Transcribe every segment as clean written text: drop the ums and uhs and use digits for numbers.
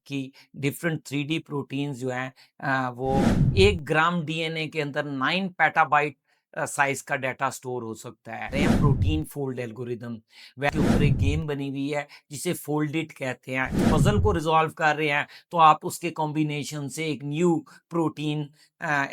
की different 3D proteins जो हैं वो 1 ग्राम डीएनए के अंदर 9 पेटाबाइट साइज का डाटा स्टोर हो सकता है। प्रोटीन फोल्ड एल्गोरिदम के ऊपर एक गेम बनी हुई है जिसे फोल्ड इट कहते हैं। पजल को रिजॉल्व कर रहे हैं तो आप उसके कॉम्बिनेशन से एक न्यू प्रोटीन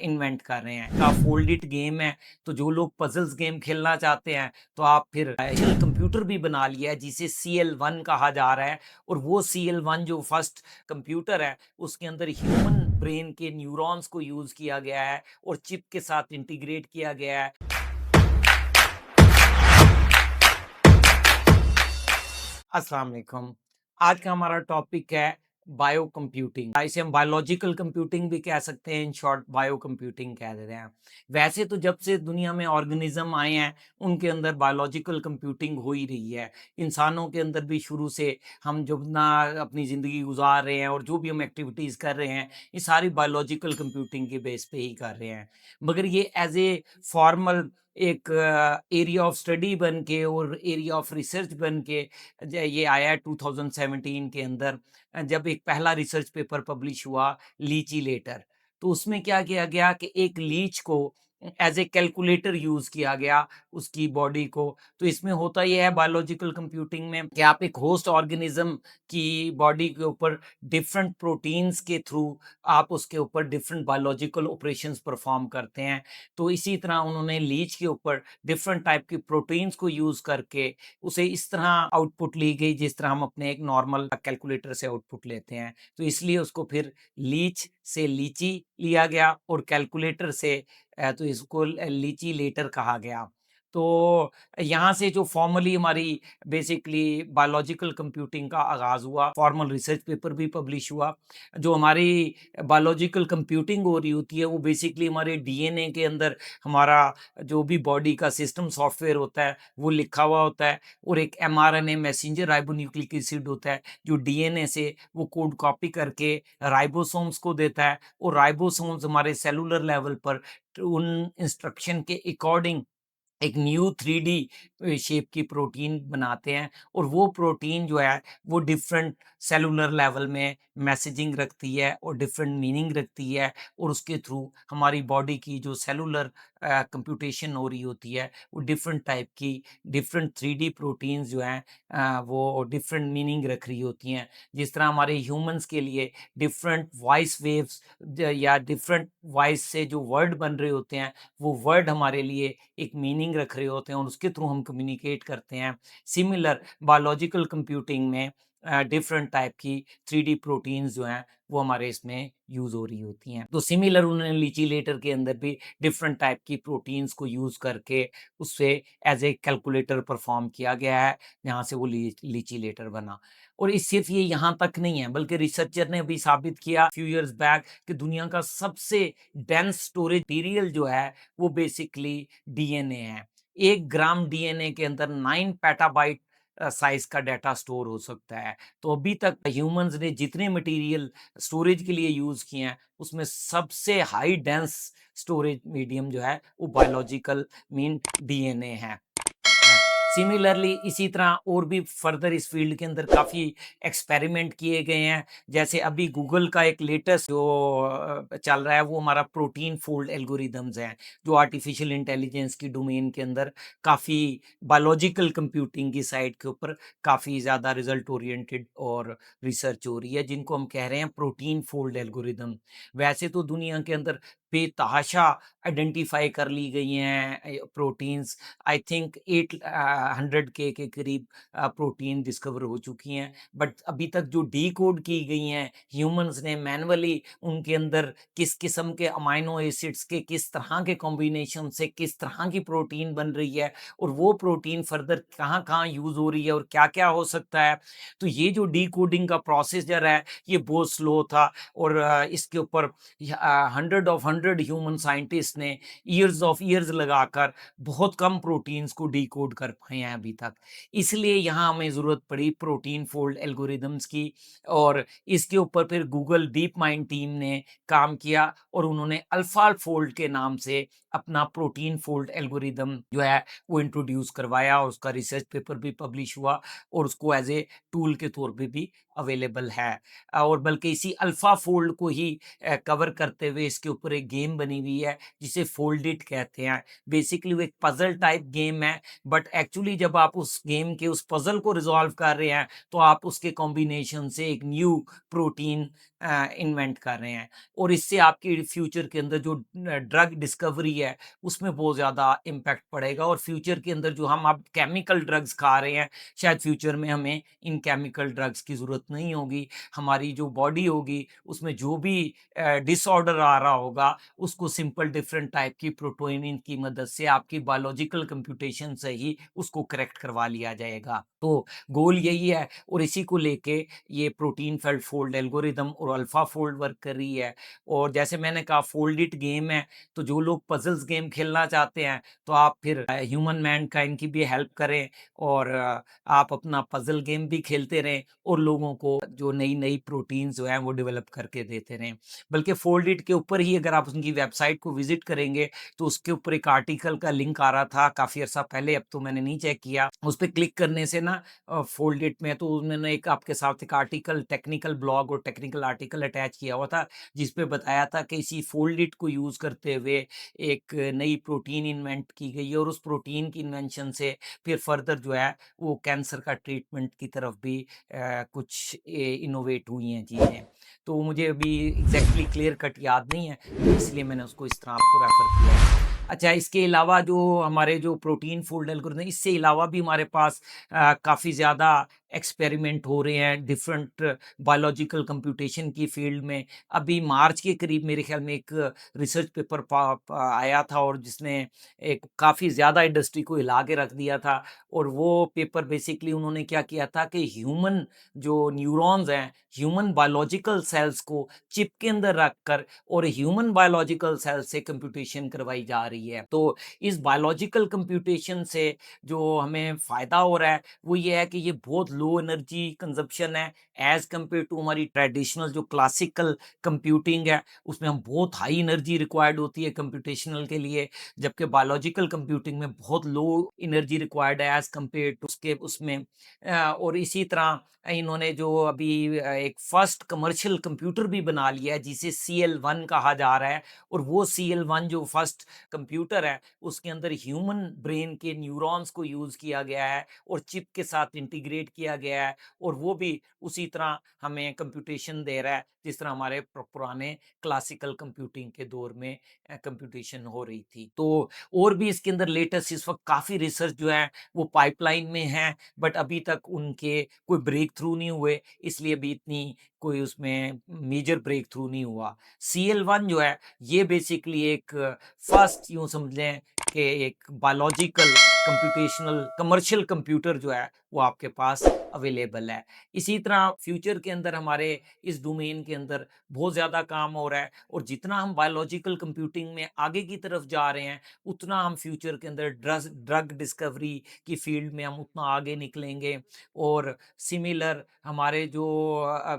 इन्वेंट कर रहे हैं। का फोल्ड इट गेम है, तो जो लोग पजल्स गेम खेलना चाहते हैं तो आप फिर कंप्यूटर भी बना लिया है जिसे CL1 कहा जा रहा है। और वो CL1 जो फर्स्ट कंप्यूटर है उसके अंदर ह्यूमन ब्रेन के न्यूरॉन्स को यूज किया गया है और चिप के साथ इंटीग्रेट किया गया है। अस्सलाम वालेकुम। आज का हमारा टॉपिक है बायो कंप्यूटिंग। इसे हम बायोलॉजिकल कंप्यूटिंग भी कह सकते हैं, इन शॉर्ट बायो कंप्यूटिंग कह देते हैं। वैसे तो जब से दुनिया में ऑर्गेनिज्म आए हैं उनके अंदर बायोलॉजिकल कंप्यूटिंग हो ही रही है। इंसानों के अंदर भी शुरू से हम जब ना अपनी ज़िंदगी गुजार रहे हैं और जो भी हम एक्टिविटीज़ कर रहे हैं ये सारी बायोलॉजिकल कंप्यूटिंग के बेस पे ही कर रहे हैं। मगर ये एज ए फॉर्मल एक एरिया ऑफ स्टडी बन के और एरिया ऑफ रिसर्च बन के ये आया है 2017 के अंदर। जब एक पहला रिसर्च पेपर पब्लिश हुआ लीची लेटर, तो उसमें क्या किया गया कि एक लीच को एज ए कैलकुलेटर यूज किया गया उसकी बॉडी को। तो इसमें होता यह है बायोलॉजिकल कंप्यूटिंग में कि आप एक होस्ट ऑर्गेनिज्म की बॉडी के ऊपर डिफरेंट प्रोटीन्स के थ्रू आप उसके ऊपर डिफरेंट बायोलॉजिकल ऑपरेशंस परफॉर्म करते हैं। तो इसी तरह उन्होंने लीच के ऊपर डिफरेंट टाइप की प्रोटीन्स को यूज करके उसे इस तरह आउटपुट ली गई जिस तरह हम अपने एक नॉर्मल कैलकुलेटर से आउटपुट लेते हैं। तो इसलिए उसको फिर लीच से लीची लिया गया और कैलकुलेटर से तो इसको लीची लेटर कहा गया। तो यहाँ से जो फॉर्मली हमारी बेसिकली बायोलॉजिकल कंप्यूटिंग का आगाज़ हुआ, फॉर्मल रिसर्च पेपर भी पब्लिश हुआ। जो हमारी बायोलॉजिकल कंप्यूटिंग हो रही होती है वो बेसिकली हमारे डीएनए के अंदर हमारा जो भी बॉडी का सिस्टम सॉफ्टवेयर होता है वो लिखा हुआ होता है और एक एमआरएनए मैसेंजर राइबोन्यूक्लिक एसिड होता है जो डीएनए से वो कोड कॉपी करके राइबोसोम्स को देता है और राइबोसोम्स हमारे सेलुलर लेवल पर उन इंस्ट्रक्शन के अकॉर्डिंग एक न्यू 3D शेप की प्रोटीन बनाते हैं और वो प्रोटीन जो है वो डिफरेंट सेलुलर लेवल में मैसेजिंग रखती है और डिफरेंट मीनिंग रखती है और उसके थ्रू हमारी बॉडी की जो सेलुलर कंप्यूटेशन हो रही होती है वो डिफरेंट टाइप की डिफरेंट 3D प्रोटीन्स जो हैं वो डिफरेंट मीनिंग रख रही होती हैं। जिस तरह हमारे ह्यूमंस के लिए डिफरेंट वॉइस वेव्स या डिफरेंट वॉइस से जो वर्ड बन रहे होते हैं वो वर्ड हमारे लिए एक मीनिंग रख रहे होते हैं और उसके थ्रू हम कम्युनिकेट करते हैं। सिमिलर बायोलॉजिकल कंप्यूटिंग में डिफरेंट टाइप की 3D प्रोटीन्स जो हैं वो हमारे इसमें यूज़ हो रही होती हैं। तो सिमिलर उन्होंने लीची लेटर के अंदर भी डिफरेंट टाइप की प्रोटीन्स को यूज़ करके उससे एज ए कैलकुलेटर परफॉर्म किया गया है, जहाँ से वो लीची लेटर बना। और इस सिर्फ ये यहाँ तक नहीं है बल्कि रिसर्चर ने भी साबित किया फ्यू इयर्स बैक कि दुनिया का सबसे डेंस स्टोरेज मटीरियल जो है वो बेसिकली डीएनए है। 1 ग्राम डीएनए के अंदर 9 पेटाबाइट साइज का डाटा स्टोर हो सकता है। तो अभी तक ह्यूमंस ने जितने मटेरियल स्टोरेज के लिए यूज़ किए हैं उसमें सबसे हाई डेंस स्टोरेज मीडियम जो है वो बायोलॉजिकल मीन डीएनए है। सिमिलरली इसी तरह और भी फर्दर इस फील्ड के अंदर काफ़ी एक्सपेरिमेंट किए गए हैं। जैसे अभी गूगल का एक लेटेस्ट जो चल रहा है वो हमारा प्रोटीन फोल्ड एल्गोरिदम्स हैं, जो आर्टिफिशियल इंटेलिजेंस की डोमेन के अंदर काफ़ी बायोलॉजिकल कंप्यूटिंग की साइड के ऊपर काफ़ी ज़्यादा रिजल्ट ओरिएंटेड और रिसर्च हो रही है, जिनको हम कह रहे हैं प्रोटीन फोल्ड एल्गोरिदम। वैसे तो दुनिया के अंदर बेतहाशा आइडेंटिफाई कर ली गई हैं प्रोटीन्स। आई थिंक 800 के करीब प्रोटीन डिस्कवर हो चुकी हैं, बट अभी तक जो डीकोड की गई हैं ह्यूमंस ने मैनुअली उनके अंदर किस किस्म के अमाइनो एसिड्स के किस तरह के कॉम्बिनेशन से किस तरह की प्रोटीन बन रही है और वो प्रोटीन फर्दर कहाँ कहाँ यूज़ हो रही है और क्या क्या हो सकता है। तो ये जो डीकोडिंग का प्रोसीजर है ये बहुत स्लो था और इसके ऊपर 200 ह्यूमन साइंटिस्ट ने ईयर्स ऑफ ईयर्स लगाकर बहुत कम प्रोटीन्स को डिकोड कर पाए हैं अभी तक। इसलिए यहाँ हमें ज़रूरत पड़ी प्रोटीन फोल्ड एल्गोरिदम्स की, और इसके ऊपर फिर गूगल डीप माइंड टीम ने काम किया और उन्होंने अल्फा फोल्ड के नाम से अपना प्रोटीन फोल्ड एल्गोरिदम जो है वो इंट्रोड्यूस करवाया, और उसका रिसर्च पेपर भी पब्लिश हुआ और उसको एज ए टूल के तौर पे भी अवेलेबल है। और बल्कि इसी अल्फा फोल्ड को ही कवर करते हुए इसके ऊपर एक गेम बनी हुई है जिसे फोल्ड इट कहते हैं। बेसिकली वो एक पजल टाइप गेम है, बट एक्चुअली जब आप उस गेम के उस पजल को रिजॉल्व कर रहे हैं तो आप उसके कॉम्बिनेशन से एक न्यू प्रोटीन इन्वेंट कर रहे हैं, और इससे आपकी फ्यूचर के अंदर जो ड्रग डिस्कवरी है उसमें बहुत ज़्यादा इम्पैक्ट पड़ेगा, और फ्यूचर के अंदर जो हम अब केमिकल ड्रग्स खा रहे हैं, शायद फ्यूचर में हमें इन केमिकल ड्रग्स की ज़रूरत नहीं होगी। हमारी जो बॉडी होगी उसमें जो भी डिसऑर्डर आ रहा होगा उसको सिंपल डिफरेंट टाइप की प्रोटीन की मदद से आपकी बायोलॉजिकल कंप्यूटेशन से ही उसको करेक्ट करवा लिया जाएगा। तो गोल यही है, और इसी को लेके ये प्रोटीन फेल्ड फोल्ड एल्गोरिदम और अल्फा फोल्ड वर्क कर रही है। और जैसे मैंने कहा फोल्ड इट गेम है, तो जो लोग पजल्स गेम खेलना चाहते हैं तो आप फिर ह्यूमन मैनकाइंड की भी हेल्प करें, और आप अपना पजल गेम भी खेलते रहें और लोगों को जो नई नई प्रोटीन्स जो हैं वो डेवलप करके देते रहें। बल्कि फोल्ड इट के ऊपर ही अगर आप उनकी वेबसाइट को विजिट करेंगे तो उसके ऊपर एक आर्टिकल का लिंक आ रहा था काफ़ी अर्सा पहले, अब तो मैंने नहीं चेक किया। उस पे क्लिक करने से ना फोल्ड इट में तो उन्होंने एक आपके साथ एक आर्टिकल, टेक्निकल ब्लॉग और टेक्निकल आर्टिकल अटैच किया हुआ था, जिस पे बताया था कि इसी फोल्ड इट को यूज़ करते हुए एक नई प्रोटीन इन्वेंट की गई है, और उस प्रोटीन की इन्वेंशन से फिर फर्दर जो है वो कैंसर का ट्रीटमेंट की तरफ भी कुछ इनोवेट हुई हैं चीज़ें। तो मुझे अभी एग्जैक्टली क्लियर कट याद नहीं है, तो इसलिए मैंने उसको इस तरह आपको रेफर किया है। अच्छा, इसके अलावा जो हमारे जो प्रोटीन फोल्ड एल्गोरिथम है, इससे अलावा भी हमारे पास काफ़ी ज़्यादा एक्सपेरिमेंट हो रहे हैं डिफरेंट बायोलॉजिकल कंप्यूटेशन की फील्ड में। अभी मार्च के करीब मेरे ख्याल में एक रिसर्च पेपर आया था, और जिसने एक काफ़ी ज़्यादा इंडस्ट्री को हिला के रख दिया था। और वो पेपर बेसिकली उन्होंने क्या किया था कि ह्यूमन जो न्यूरॉन्स हैं, ह्यूमन बायोलॉजिकल सेल्स को चिप के अंदर रखकर और ह्यूमन बायोलॉजिकल सेल से कंप्यूटेशन करवाई जा रही है। तो इस बायोलॉजिकल कंप्यूटेशन से जो हमें फ़ायदा हो रहा है वो ये है कि ये बहुत लो एनर्जी कंजप्शन है एज़ कंपेयर टू हमारी ट्रेडिशनल जो क्लासिकल कंप्यूटिंग है, उसमें हम बहुत हाई एनर्जी रिक्वायर्ड होती है कंप्यूटेशनल के लिए, जबकि बायोलॉजिकल कंप्यूटिंग में बहुत लो एनर्जी रिक्वायर्ड है एज़ कंपेयर टू उसके उसमें। और इसी तरह इन्होंने जो अभी एक फर्स्ट कमर्शियल कंप्यूटर भी बना लिया है जिसे CL1 कहा जा रहा है, और वो CL1 जो फर्स्ट कंप्यूटर है उसके अंदर ह्यूमन ब्रेन के न्यूरॉन्स को यूज़ किया गया है और चिप के साथ इंटीग्रेट किया गया है, और वो भी उसी तरह हमें कंप्यूटेशन दे रहा है जिस तरह हमारे पुराने क्लासिकल कंप्यूटिंग के दौर में कंप्यूटेशन हो रही थी। तो और भी इसके अंदर लेटेस्ट इस वक्त काफ़ी रिसर्च जो है वो पाइपलाइन में है, बट अभी तक उनके कोई ब्रेक थ्रू नहीं हुए, इसलिए अभी इतनी कोई उसमें मेजर ब्रेक थ्रू नहीं हुआ। CL1 जो है ये बेसिकली एक फर्स्ट यूँ समझ लें कि एक बायोलॉजिकल कंप्यूटेशनल कमर्शियल कंप्यूटर जो है वो आपके पास अवेलेबल है। इसी तरह फ्यूचर के अंदर हमारे इस डोमेन के अंदर बहुत ज़्यादा काम हो रहा है, और जितना हम बायोलॉजिकल कंप्यूटिंग में आगे की तरफ जा रहे हैं उतना हम फ्यूचर के अंदर ड्रग डिस्कवरी की फील्ड में हम उतना आगे निकलेंगे। और सिमिलर हमारे जो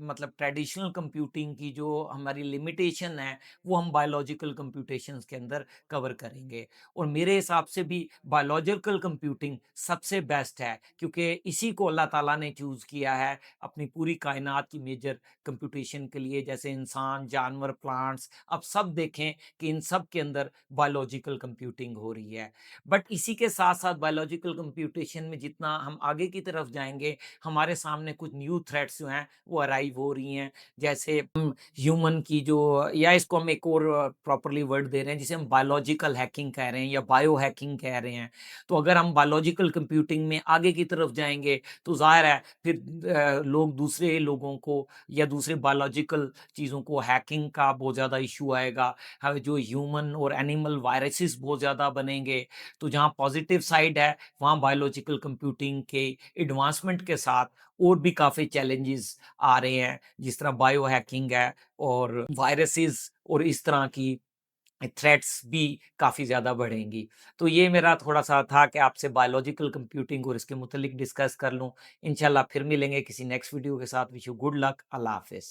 मतलब ट्रेडिशनल कंप्यूटिंग की जो हमारी लिमिटेशन है वो हम बायोलॉजिकल कंप्यूटेशंस के अंदर कवर करेंगे। और मेरे हिसाब से भी बायोलॉजिकल कंप्यूटिंग सबसे बेस्ट है, क्योंकि इसी को अल्लाह ताला ने चूज़ किया है अपनी पूरी कायनात की मेजर कंप्यूटेशन के लिए। जैसे इंसान, जानवर, प्लांट्स, अब सब देखें कि इन सब के अंदर बायोलॉजिकल कंप्यूटिंग हो रही है। बट इसी के साथ साथ बायोलॉजिकल कंप्यूटेशन में जितना हम आगे की तरफ जाएंगे हमारे सामने कुछ न्यू थ्रेट्स जो हैं वो अराइव हो रही हैं। जैसे ह्यूमन की जो, या इसको हम एक और प्रॉपरली वर्ड दे रहे हैं जिसे हम बायोलॉजिकल हैकिंग कह रहे हैं या बायो हैकिंग कह रहे हैं। तो अगर हम बायोलॉजिकल कंप्यूटिंग में आगे की तरफ जाएंगे तो जाहिर है फिर लोग दूसरे लोगों को या दूसरे बायोलॉजिकल चीज़ों को हैकिंग का बहुत ज़्यादा इशू आएगा। जो ह्यूमन और एनिमल वायरसेस बहुत ज़्यादा बनेंगे। तो जहाँ पॉजिटिव साइड है वहाँ बायोलॉजिकल कंप्यूटिंग के एडवांसमेंट के साथ और भी काफ़ी चैलेंजेस आ रहे हैं, जिस तरह बायो हैकिंग है और वायरसेस और इस तरह की थ्रेट्स भी काफ़ी ज़्यादा बढ़ेंगी। तो ये मेरा थोड़ा-सा था कि आपसे बायोलॉजिकल कंप्यूटिंग और इसके मुतल्लिक डिस्कस कर लूँ। इंशाल्लाह फिर मिलेंगे किसी नेक्स्ट वीडियो के साथ। Wish you good luck. अल्लाह हाफ़िज़।